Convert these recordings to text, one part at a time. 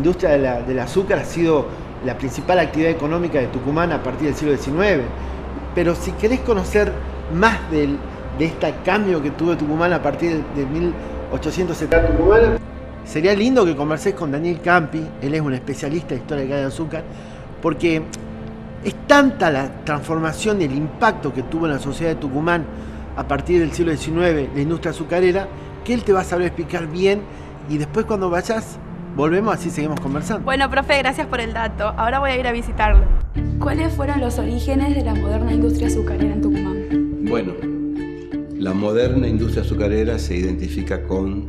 industria del azúcar ha sido la principal actividad económica de Tucumán a partir del siglo XIX. Pero si querés conocer más de este cambio que tuvo Tucumán a partir de 1870 Tucumán, sería lindo que converses con Daniel Campi. Él es un especialista en historia de caña de azúcar, porque es tanta la transformación y el impacto que tuvo en la sociedad de Tucumán a partir del siglo XIX la industria azucarera, que él te va a saber explicar bien, y después cuando vayas volvemos, así seguimos conversando. Bueno, profe, gracias por el dato. Ahora voy a ir a visitarlo. ¿Cuáles fueron los orígenes de la moderna industria azucarera en Tucumán? Bueno, la moderna industria azucarera se identifica con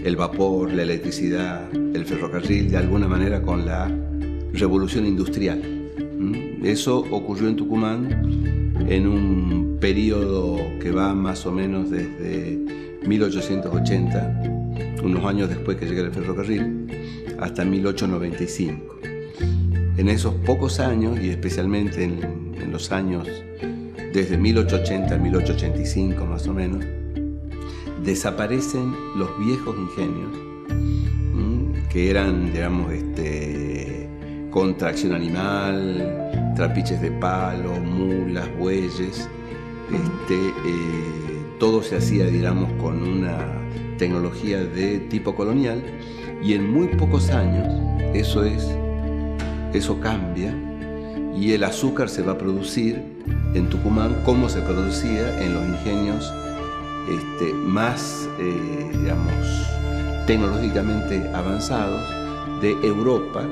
el vapor, la electricidad, el ferrocarril, de alguna manera con la revolución industrial. Eso ocurrió en Tucumán en un periodo que va más o menos desde 1880, unos años después que llega el ferrocarril, hasta 1895. En esos pocos años, y especialmente en los años desde 1880 a 1885 más o menos, desaparecen los viejos ingenios, que eran, digamos, con tracción animal, trapiches de palo, mulas, bueyes. Todo se hacía, digamos, con una tecnología de tipo colonial, y en muy pocos años eso cambia, y el azúcar se va a producir en Tucumán como se producía en los ingenios más, digamos, tecnológicamente avanzados de Europa,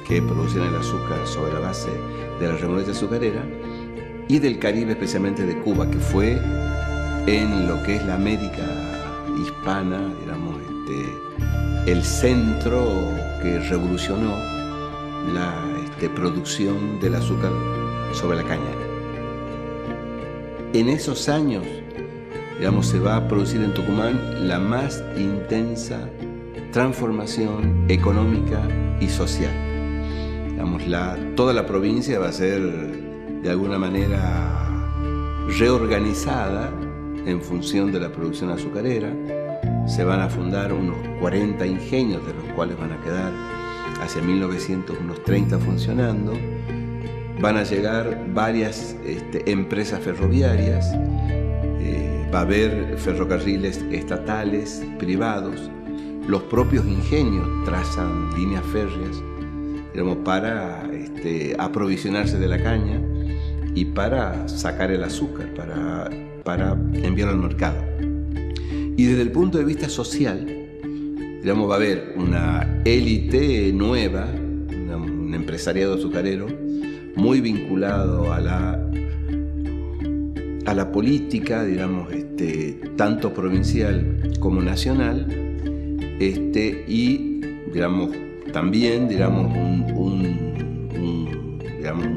que producían el azúcar sobre la base de la remolacha azucarera, y del Caribe, especialmente de Cuba, que fue en lo que es la América hispana, digamos, el centro que revolucionó la producción del azúcar sobre la caña. En esos años, digamos, se va a producir en Tucumán la más intensa transformación económica y social. Digamos, toda la provincia va a ser de alguna manera reorganizada en función de la producción azucarera. Se van a fundar unos 40 ingenios, de los cuales van a quedar hacia 1900 unos 30 funcionando. Van a llegar varias empresas ferroviarias, va a haber ferrocarriles estatales, privados. Los propios ingenios trazan líneas férreas, digamos, para aprovisionarse de la caña y para sacar el azúcar, para enviarlo al mercado. Y desde el punto de vista social, digamos, va a haber una élite nueva, un empresariado azucarero muy vinculado a la política, digamos, tanto provincial como nacional, y, digamos, también, digamos, un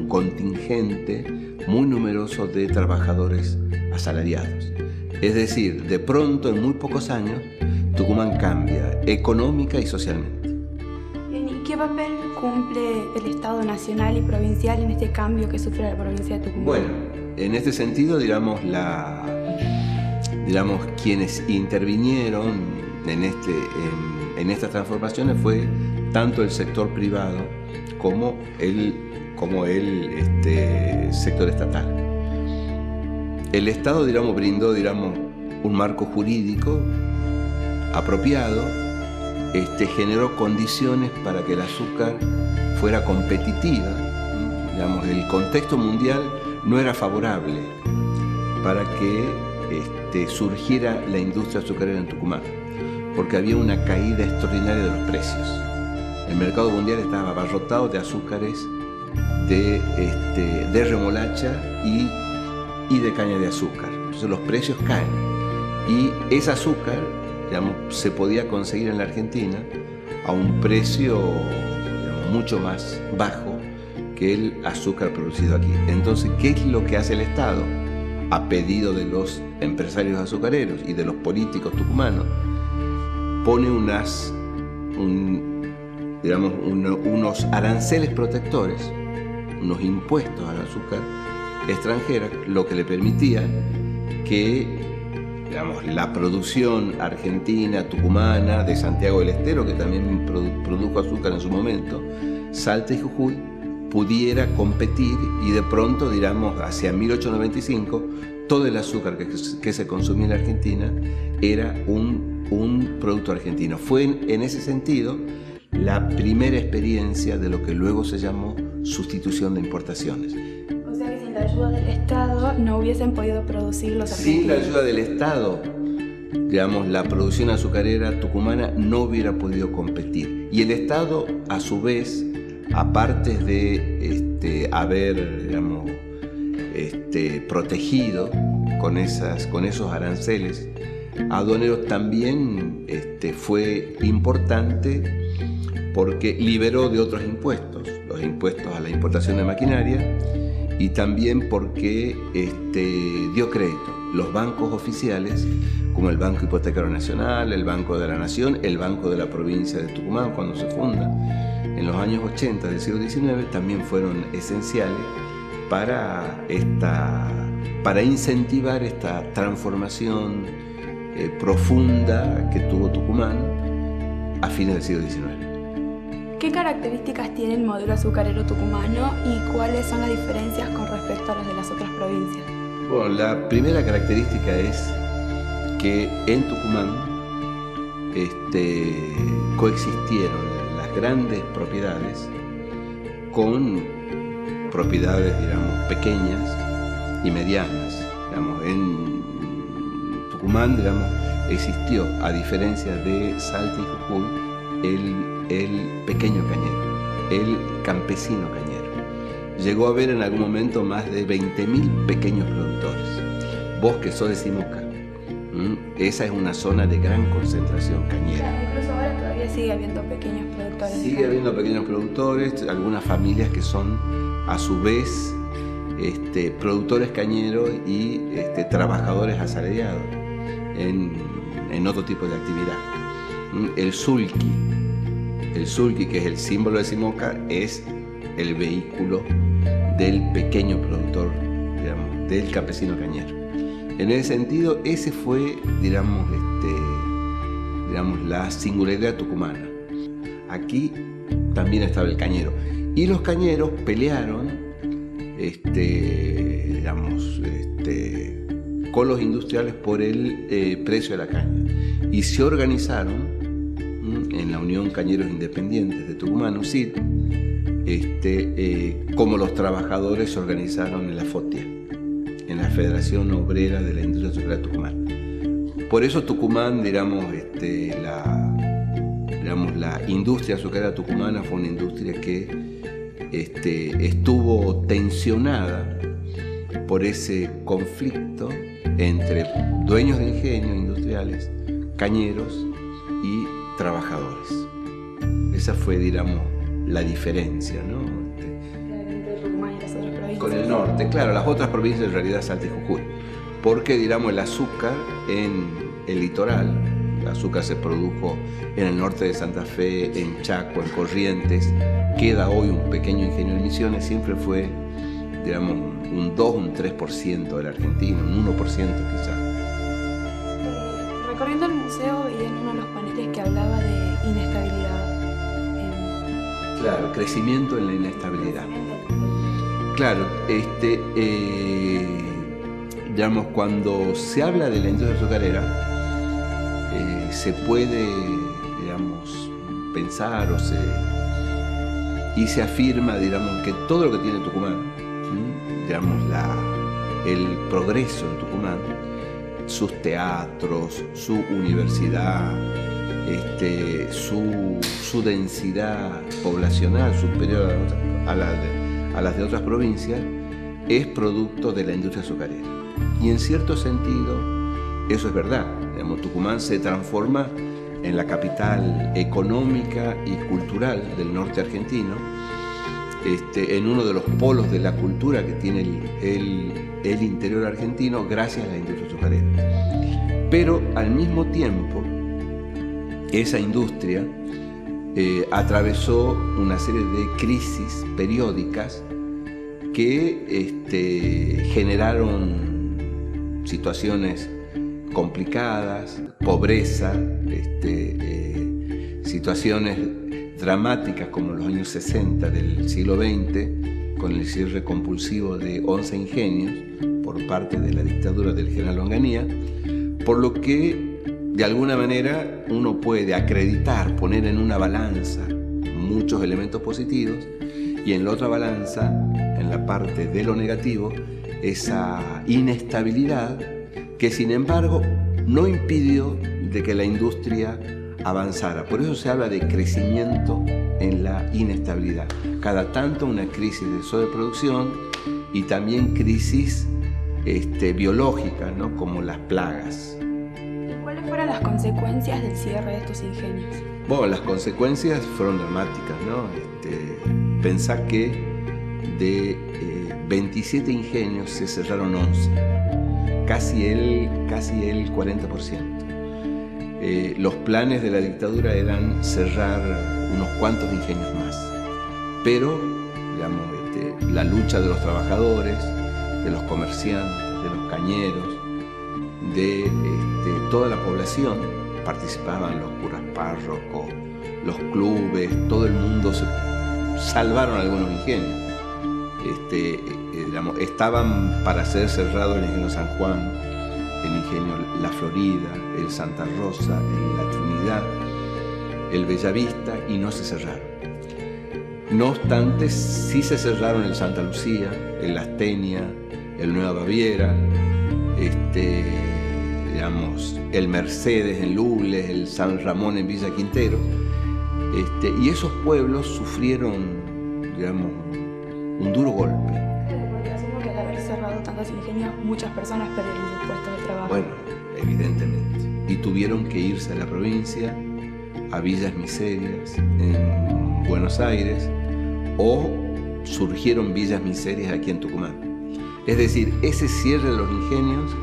contingente muy numeroso de trabajadores asalariados. Es decir, de pronto, en muy pocos años, Tucumán cambia económica y socialmente. ¿Y qué papel cumple el Estado nacional y provincial en este cambio que sufre la provincia de Tucumán? Bueno, en este sentido, digamos, quienes intervinieron en estas transformaciones fue tanto el sector privado como el sector estatal. El Estado, digamos, brindó, digamos, un marco jurídico apropiado, generó condiciones para que el azúcar fuera competitiva. Digamos, el contexto mundial no era favorable para que surgiera la industria azucarera en Tucumán, porque había una caída extraordinaria de los precios. El mercado mundial estaba abarrotado de azúcares de remolacha y de caña de azúcar. Entonces los precios caen, y ese azúcar, digamos, se podía conseguir en la Argentina a un precio, digamos, mucho más bajo que el azúcar producido aquí. Entonces, ¿qué es lo que hace el Estado? A pedido de los empresarios azucareros y de los políticos tucumanos, pone unos aranceles protectores, unos impuestos al azúcar extranjera, lo que le permitía que digamos, la producción argentina, tucumana, de Santiago del Estero, que también produjo azúcar en su momento, Salta y Jujuy, pudiera competir y de pronto, digamos, hacia 1895, todo el azúcar que se consumía en la Argentina era un producto argentino. Fue en ese sentido la primera experiencia de lo que luego se llamó sustitución de importaciones. O sea que sin la ayuda del Estado no hubiesen podido producir los argentinos. Sin la ayuda del Estado, digamos, la producción azucarera tucumana no hubiera podido competir. Y el Estado, a su vez, aparte de haber, digamos, protegido con esos aranceles aduaneros, también fue importante porque liberó de otros impuestos, los impuestos a la importación de maquinaria, y también porque dio crédito. Los bancos oficiales, como el Banco Hipotecario Nacional, el Banco de la Nación, el Banco de la Provincia de Tucumán, cuando se funda en los años 80 del siglo XIX, también fueron esenciales para incentivar esta transformación profunda que tuvo Tucumán a fines del siglo XIX. ¿Qué características tiene el modelo azucarero tucumano y cuáles son las diferencias con respecto a las de las otras provincias? Bueno, la primera característica es que en Tucumán coexistieron las grandes propiedades con propiedades, digamos, pequeñas y medianas. Digamos, en Tucumán, digamos, existió, a diferencia de Salta y Jujuy, el pequeño cañero, el campesino cañero. Llegó a haber en algún momento más de 20.000 pequeños productores. Vos que sos de Simoca, esa es una zona de gran concentración cañera. Claro, incluso ahora todavía sigue habiendo pequeños productores. Sigue habiendo pequeños productores, algunas familias que son a su vez productores cañeros y trabajadores asalariados en otro tipo de actividad. El sulky, que es el símbolo de Simoca, es el vehículo del pequeño productor, digamos, del campesino cañero. En ese sentido, ese fue, digamos, la singularidad tucumana. Aquí también estaba el cañero. Y los cañeros pelearon, con los industriales por el precio de la caña. Y se organizaron en la Unión Cañeros Independientes de Tucumán, UCIT, como los trabajadores se organizaron en la FOTIA, en la Federación Obrera de la Industria Azucarera de Tucumán. Por eso Tucumán, la industria azucarera tucumana fue una industria que estuvo tensionada por ese conflicto entre dueños de ingenio industriales, cañeros y trabajadores. Esa fue, digamos, la diferencia, ¿no? Entre Tucumán y las otras provincias. Con el norte, claro, las otras provincias en realidad Salta y Jujuy, porque, digamos, el azúcar en el litoral, el azúcar se produjo en el norte de Santa Fe, en Chaco, en Corrientes, queda hoy un pequeño ingenio de Misiones, siempre fue, digamos, un 2, un 3% del argentino, un 1% quizás. Recorriendo el museo y en uno de los paneles que hablaba de inestabilidad. Claro, crecimiento en la inestabilidad. Claro, digamos, cuando se habla de la industria azucarera, se puede, digamos, pensar y se afirma, digamos, que todo lo que tiene Tucumán, digamos, el progreso en Tucumán, sus teatros, su universidad, su densidad poblacional superior a las de otras provincias, es producto de la industria azucarera. Y en cierto sentido, eso es verdad. Digamos, Tucumán se transforma en la capital económica y cultural del norte argentino, en uno de los polos de la cultura que tiene el interior argentino gracias a la industria azucarera. Pero al mismo tiempo, esa industria atravesó una serie de crisis periódicas que generaron situaciones complicadas, pobreza, situaciones dramáticas como los años 60 del siglo XX, con el cierre compulsivo de 11 ingenios por parte de la dictadura del general Onganía, por lo que de alguna manera uno puede acreditar, poner en una balanza muchos elementos positivos y en la otra balanza, en la parte de lo negativo, esa inestabilidad que sin embargo no impidió de que la industria avanzara. Por eso se habla de crecimiento en la inestabilidad. Cada tanto una crisis de sobreproducción y también crisis biológicas, ¿no? Como las plagas. ¿Cuáles fueron las consecuencias del cierre de estos ingenios? Bueno, las consecuencias fueron dramáticas, ¿no? Pensá que de 27 ingenios se cerraron 11, casi el 40%. Los planes de la dictadura eran cerrar unos cuantos ingenios más, pero digamos, la lucha de los trabajadores, de los comerciantes, de los cañeros, de toda la población, participaban los curas párrocos, los clubes, todo el mundo, salvaron algunos ingenios. Estaban para ser cerrados el ingenio San Juan, el ingenio La Florida, el Santa Rosa, el La Trinidad, el Bellavista, y no se cerraron. No obstante, sí se cerraron el Santa Lucía, el Lastenia, el Nueva Baviera, el Mercedes en Lubles, el San Ramón en Villa Quintero, y esos pueblos sufrieron, digamos, un duro golpe. Porque asumo que al haber cerrado tantos ingenios, muchas personas perdieron sus puestos de trabajo. Bueno, evidentemente. Y tuvieron que irse a la provincia, a villas miserias en Buenos Aires, o surgieron villas miserias aquí en Tucumán. Es decir, ese cierre de los ingenios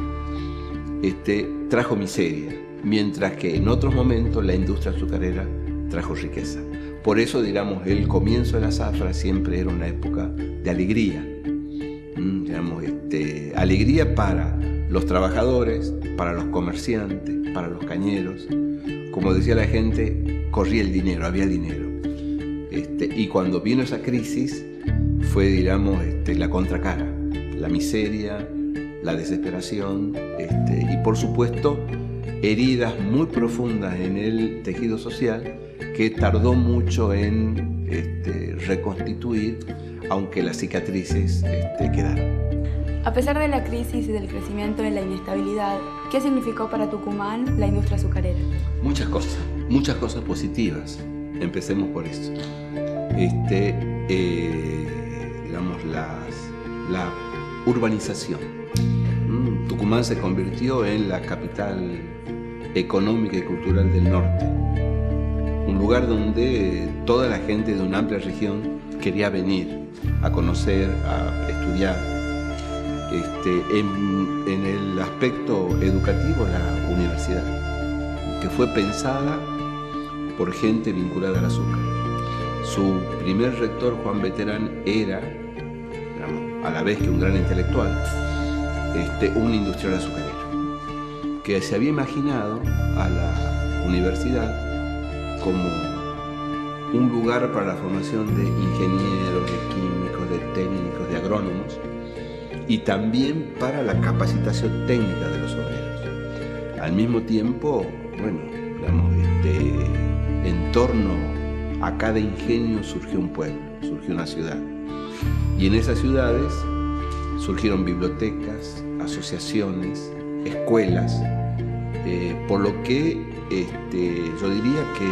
trajo miseria, mientras que en otros momentos la industria azucarera trajo riqueza. Por eso, digamos, el comienzo de la zafra siempre era una época de alegría. Alegría para los trabajadores, para los comerciantes, para los cañeros. Como decía la gente, corría el dinero, había dinero. Y cuando vino esa crisis, fue, digamos, la contracara, la miseria, la desesperación, y por supuesto, heridas muy profundas en el tejido social que tardó mucho en reconstituir, aunque las cicatrices quedaron. A pesar de la crisis y del crecimiento de la inestabilidad, ¿qué significó para Tucumán la industria azucarera? Muchas cosas positivas. Empecemos por eso. Digamos, la urbanización. Tucumán se convirtió en la capital económica y cultural del norte. Un lugar donde toda la gente de una amplia región quería venir a conocer, a estudiar. En el aspecto educativo, la universidad, que fue pensada por gente vinculada al azúcar. Su primer rector, Juan Beterán, era, digamos, a la vez que un gran intelectual, un industrial azucarero, que se había imaginado a la universidad como un lugar para la formación de ingenieros, de químicos, de técnicos, de agrónomos, y también para la capacitación técnica de los obreros. Al mismo tiempo, bueno, digamos, en torno a cada ingenio surgió un pueblo, surgió una ciudad. Y en esas ciudades surgieron bibliotecas, asociaciones, escuelas, por lo que yo diría que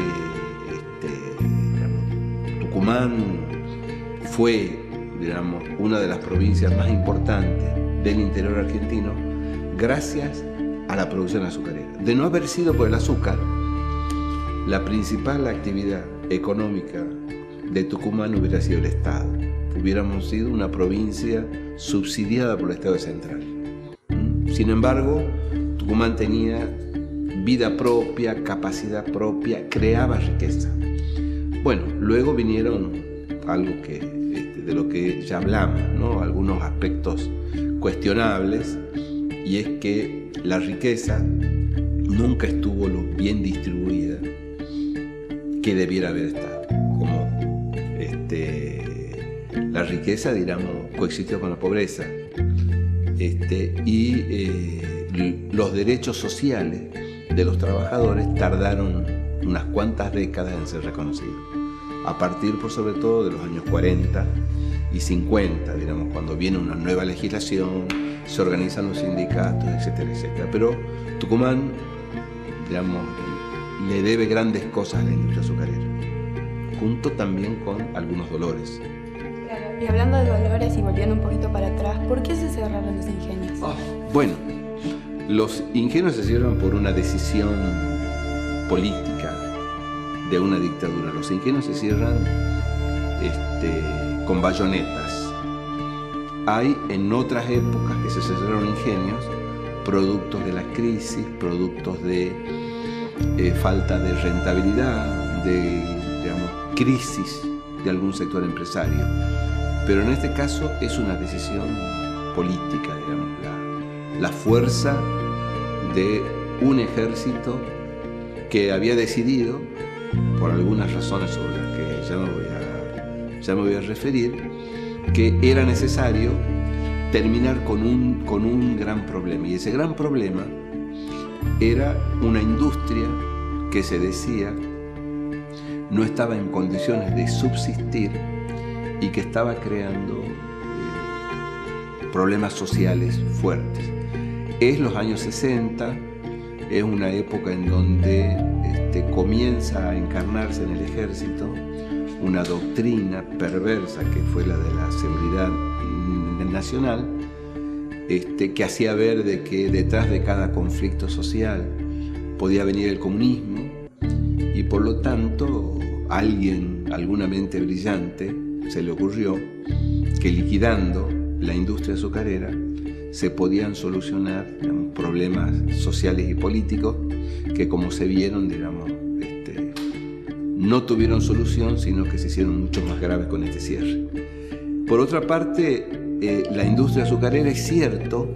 digamos, Tucumán fue, digamos, una de las provincias más importantes del interior argentino gracias a la producción azucarera. De no haber sido por el azúcar, la principal actividad económica de Tucumán hubiera sido el Estado. Hubiéramos sido una provincia subsidiada por el Estado central. Sin embargo, Tucumán tenía vida propia, capacidad propia, creaba riqueza. Bueno, luego vinieron algo que, de lo que ya hablamos, ¿no? Algunos aspectos cuestionables, y es que la riqueza nunca estuvo lo bien distribuida que debiera haber estado. Como la riqueza, digamos, coexistió con la pobreza, los derechos sociales de los trabajadores tardaron unas cuantas décadas en ser reconocidos, a partir por sobre todo de los años 40 y 50, digamos, cuando viene una nueva legislación, se organizan los sindicatos, etcétera, etcétera. Pero Tucumán, digamos, le debe grandes cosas a la industria azucarera, junto también con algunos dolores. Claro. Y hablando de dolores y volviendo un poquito para atrás, ¿por qué se cerraron los ingenios? Bueno, los ingenios se cierran por una decisión política de una dictadura. Los ingenios se cierran con bayonetas. Hay en otras épocas que se cerraron ingenios, productos de la crisis, productos de falta de rentabilidad, de, digamos, crisis de algún sector empresario. Pero en este caso es una decisión política, digamos, la fuerza de un ejército que había decidido, por algunas razones sobre las que ya me voy a referir, que era necesario terminar con un gran problema. Y ese gran problema era una industria que se decía no estaba en condiciones de subsistir y que estaba creando problemas sociales fuertes. Es los años 60, es una época en donde comienza a encarnarse en el ejército una doctrina perversa que fue la de la seguridad nacional, que hacía ver de que detrás de cada conflicto social podía venir el comunismo, y por lo tanto alguna mente brillante se le ocurrió que liquidando la industria azucarera se podían solucionar, digamos, problemas sociales y políticos que, como se vieron, digamos, no tuvieron solución, sino que se hicieron mucho más graves con este cierre. Por otra parte, la industria azucarera, es cierto,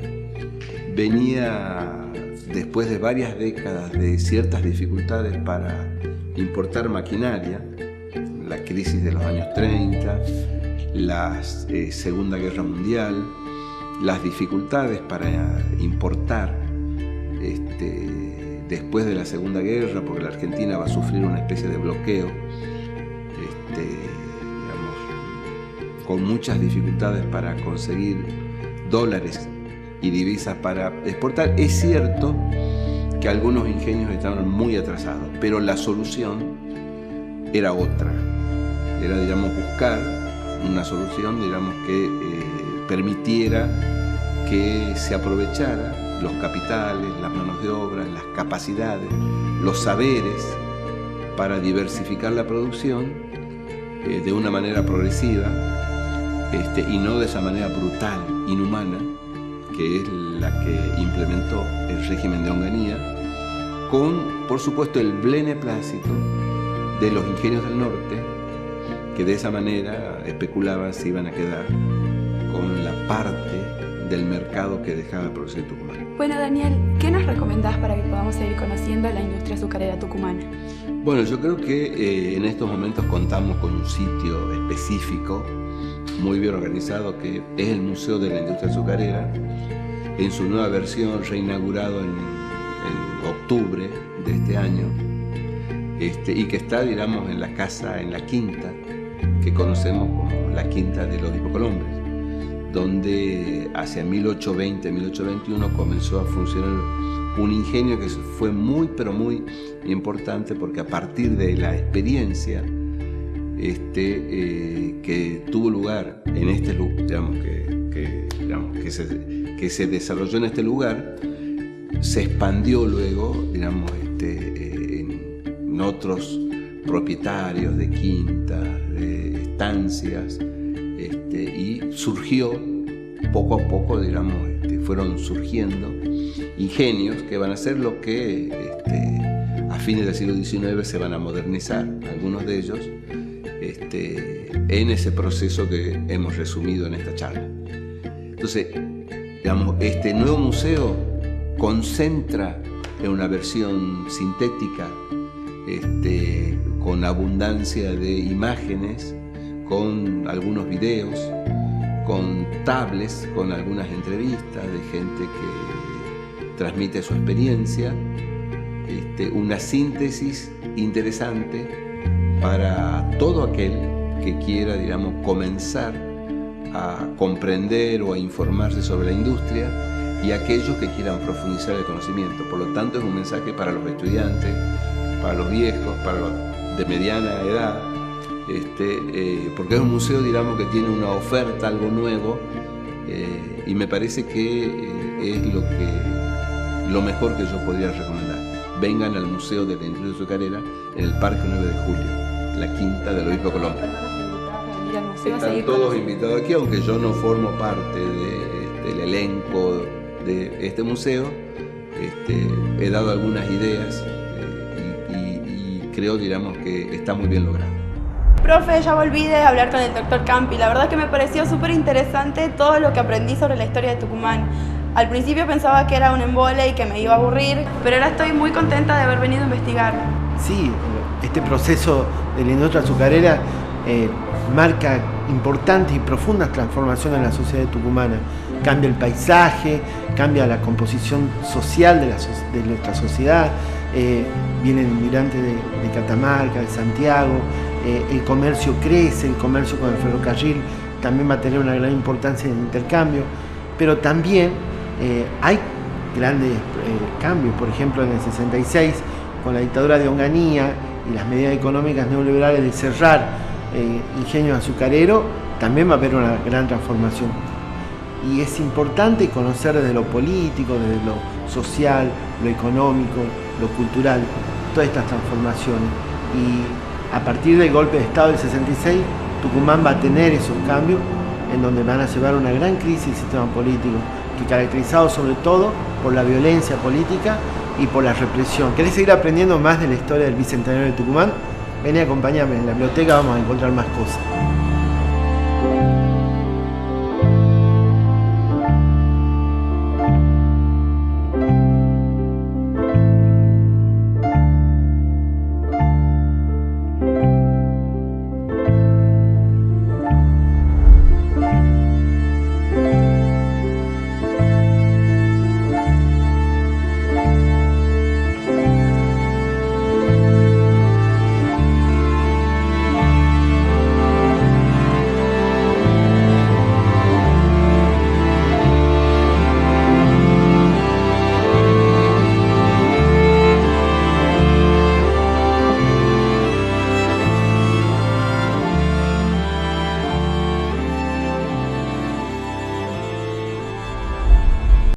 venía después de varias décadas de ciertas dificultades para importar maquinaria, la crisis de los años 30, la Segunda Guerra Mundial, las dificultades para importar después de la Segunda Guerra, porque la Argentina va a sufrir una especie de bloqueo, digamos, con muchas dificultades para conseguir dólares y divisas para exportar. Es cierto que algunos ingenios estaban muy atrasados, pero la solución era otra. Era, digamos, buscar una solución, digamos, que permitiera que se aprovechara los capitales, las manos de obra, las capacidades, los saberes para diversificar la producción de una manera progresiva y no de esa manera brutal, inhumana, que es la que implementó el régimen de Onganía, con, por supuesto, el beneplácito de los ingenios del norte, que de esa manera especulaban si iban a quedar con la parte del mercado que dejaba producir Tucumán. Bueno, Daniel, ¿qué nos recomendás para que podamos seguir conociendo la industria azucarera tucumana? Bueno, yo creo que en estos momentos contamos con un sitio específico, muy bien organizado, que es el Museo de la Industria Azucarera, en su nueva versión, reinaugurado en octubre de este año, y que está, digamos, en la casa, en la quinta, que conocemos como la Quinta de los Hipocolombres, donde hacia 1820-1821 comenzó a funcionar un ingenio que fue muy, pero muy importante, porque a partir de la experiencia que tuvo lugar en este lugar, que se desarrolló en este lugar, se expandió luego, digamos, en otros propietarios de quintas, de estancias, y surgió poco a poco, digamos, fueron surgiendo ingenios que van a ser lo que a fines del siglo XIX se van a modernizar, algunos de ellos, en ese proceso que hemos resumido en esta charla. Entonces, Digamos, este nuevo museo concentra en una versión sintética, con abundancia de imágenes, con algunos videos, con tablets, con algunas entrevistas de gente que transmite su experiencia, una síntesis interesante para todo aquel que quiera, digamos, comenzar a comprender o a informarse sobre la industria, y aquellos que quieran profundizar el conocimiento. Por lo tanto, es un mensaje para los estudiantes, para los viejos, para los de mediana edad, porque es un museo, digamos, que tiene una oferta, algo nuevo, y me parece que es lo mejor que yo podría recomendar. Vengan al Museo de la Industria Azucarera en el Parque 9 de Julio, la quinta del Obispo Colombo. Están todos invitados aquí, aunque yo no formo parte del elenco de este museo. He dado algunas ideas y creo, digamos, que está muy bien logrado. Profe, ya volví de hablar con el doctor Campi. La verdad es que me pareció súper interesante todo lo que aprendí sobre la historia de Tucumán. Al principio pensaba que era un embole y que me iba a aburrir, pero ahora estoy muy contenta de haber venido a investigar. Sí, este proceso de la industria azucarera marca importantes y profundas transformaciones en la sociedad tucumana. Cambia el paisaje, cambia la composición social de nuestra sociedad, vienen inmigrantes de Catamarca, de Santiago, el comercio crece, el comercio con el ferrocarril también va a tener una gran importancia en el intercambio, pero también hay grandes cambios. Por ejemplo, en el 66, con la dictadura de Onganía y las medidas económicas neoliberales de cerrar ingenios azucareros, también va a haber una gran transformación. Y es importante conocer desde lo político, desde lo social, lo económico, lo cultural, todas estas transformaciones. Y a partir del golpe de Estado del 66, Tucumán va a tener esos cambios en donde van a llevar una gran crisis del sistema político, que caracterizado sobre todo por la violencia política y por la represión. ¿Querés seguir aprendiendo más de la historia del Bicentenario de Tucumán? Ven y acompáñame, en la biblioteca vamos a encontrar más cosas.